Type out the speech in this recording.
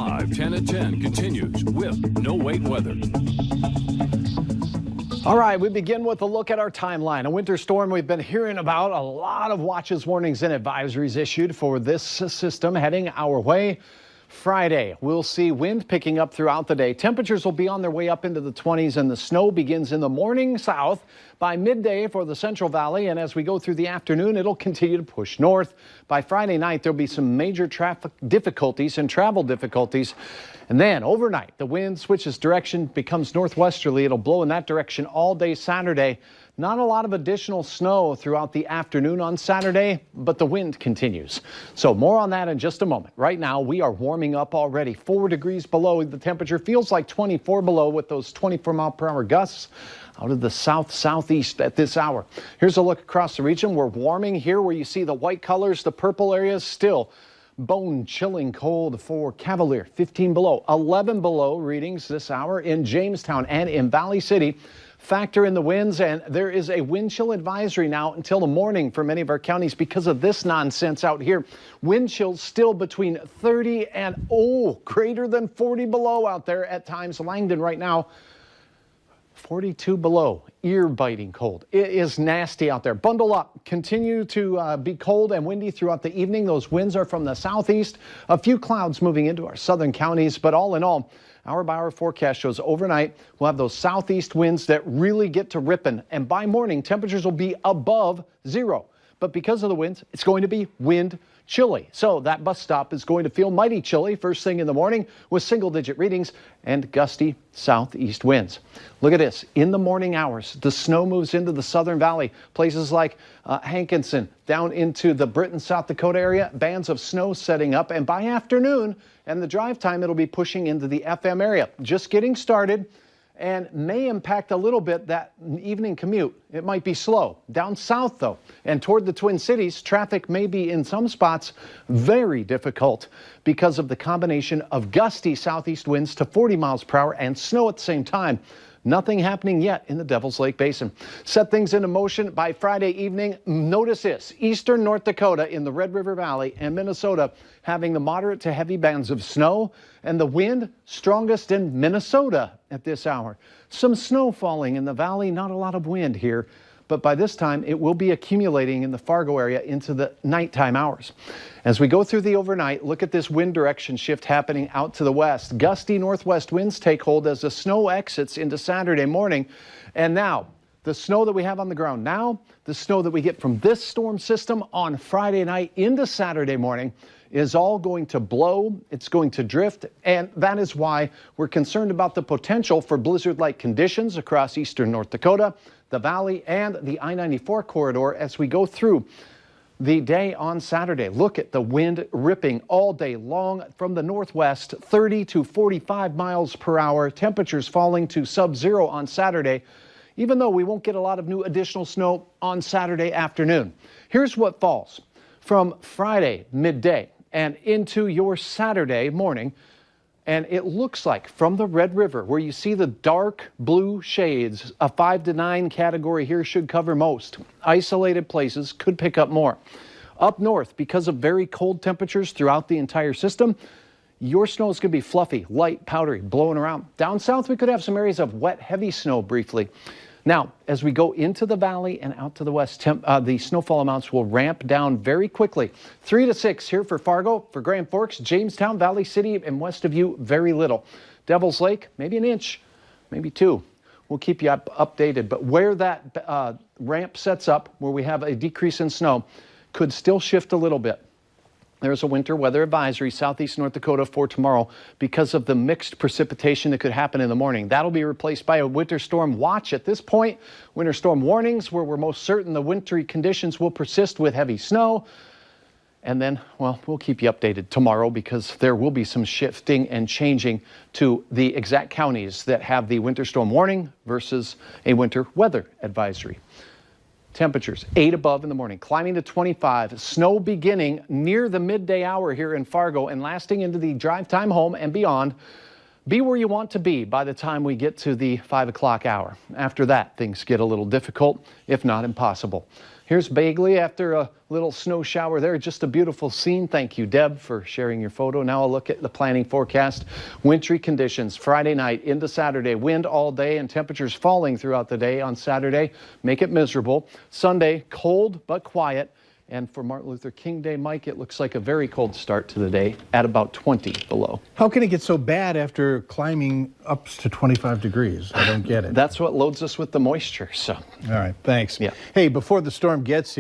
Live 10 at 10 continues with No Wait Weather. All right, we begin with a look at our timeline. A winter storm we've been hearing about. A lot of watches, warnings, and advisories issued for this system heading our way. Friday, we'll see wind picking up throughout the day. Temperatures will be on their way up into the 20s, and the snow begins in the morning south by midday for the Central Valley. And as we go through the afternoon, it'll continue to push north. By Friday night, there'll be some major traffic difficulties and travel difficulties. And then overnight, the wind switches direction, becomes northwesterly. It'll blow in that direction all day Saturday. Not a lot of additional snow throughout the afternoon on Saturday, but the wind continues. So more on that in just a moment. Right now, we are warming up already. 4 degrees below. The temperature feels like 24 below with those 24-mile-per-hour gusts out of the southeast at this hour. Here's a look across the region. We're warming here where you see the white colors, the purple areas still bone-chilling cold for Cavalier, 15 below, 11 below readings this hour in Jamestown and in Valley City. Factor in the winds, and there is a wind chill advisory now until the morning for many of our counties because of this nonsense out here. Wind chills still between 30 and, greater than 40 below out there at times. Langdon right now, 42 below, ear-biting cold. It is nasty out there. Bundle up. Continue to be cold and windy throughout the evening. Those winds are from the southeast. A few clouds moving into our southern counties, but all in all, hour-by-hour forecast shows overnight we'll have those southeast winds that really get to ripping, and by morning, temperatures will be above zero. But because of the winds, it's going to be wind chilly. So that bus stop is going to feel mighty chilly first thing in the morning with single-digit readings and gusty southeast winds. Look at this. In the morning hours, the snow moves into the Southern Valley. Places like Hankinson, down into the Britain, South Dakota area, bands of snow setting up. And by afternoon and the drive time, it'll be pushing into the FM area. Just getting started and may impact a little bit that evening commute. It might be slow. Down south, though, and toward the Twin Cities, traffic may be in some spots very difficult because of the combination of gusty southeast winds to 40 miles per hour and snow at the same time. Nothing happening yet in the Devil's Lake Basin. Set things into motion by Friday evening. Notice this. Eastern North Dakota in the Red River Valley and Minnesota having the moderate to heavy bands of snow, and the wind strongest in Minnesota at this hour. Some snow falling in the valley, not a lot of wind here, but by this time it will be accumulating in the Fargo area into the nighttime hours. As we go through the overnight, look at this wind direction shift happening out to the west. Gusty northwest winds take hold as the snow exits into Saturday morning. And now, the snow that we have on the ground now, the snow that we get from this storm system on Friday night into Saturday morning is all going to blow, it's going to drift, and that is why we're concerned about the potential for blizzard-like conditions across eastern North Dakota, the valley, and the I-94 corridor as we go through the day on Saturday. Look at the wind ripping all day long from the northwest, 30 to 45 miles per hour, temperatures falling to sub-zero on Saturday, even though we won't get a lot of new additional snow on Saturday afternoon. Here's what falls from Friday midday and into your Saturday morning. And it looks like from the Red River, where you see the dark blue shades, a 5 to 9 category here should cover most. Isolated places could pick up more. Up north, because of very cold temperatures throughout the entire system, your snow is going to be fluffy, light, powdery, blowing around. Down south, we could have some areas of wet, heavy snow briefly. Now, as we go into the valley and out to the west, the snowfall amounts will ramp down very quickly. 3 to 6 here for Fargo, for Grand Forks, Jamestown, Valley City, and west of you, very little. Devil's Lake, maybe an inch, maybe 2. We'll keep you updated. But where that ramp sets up, where we have a decrease in snow, could still shift a little bit. There's a winter weather advisory, southeast North Dakota for tomorrow because of the mixed precipitation that could happen in the morning. That'll be replaced by a winter storm watch at this point. Winter storm warnings, where we're most certain the wintry conditions will persist with heavy snow. And then, well, we'll keep you updated tomorrow because there will be some shifting and changing to the exact counties that have the winter storm warning versus a winter weather advisory. Temperatures 8 above in the morning, climbing to 25. Snow beginning near the midday hour here in Fargo and lasting into the drive time home and beyond. Be where you want to be by the time we get to the 5 o'clock hour. After that, things get a little difficult, if not impossible. Here's Bagley after a little snow shower there. Just a beautiful scene. Thank you, Deb, for sharing your photo. Now a look at the planning forecast. Wintry conditions Friday night into Saturday. Wind all day and temperatures falling throughout the day on Saturday. Make it miserable. Sunday, cold but quiet. And for Martin Luther King Day, Mike, it looks like a very cold start to the day at about 20 below. How can it get so bad after climbing up to 25 degrees? I don't get it. That's what loads us with the moisture. So, All right, thanks. Yeah. Hey, before the storm gets here,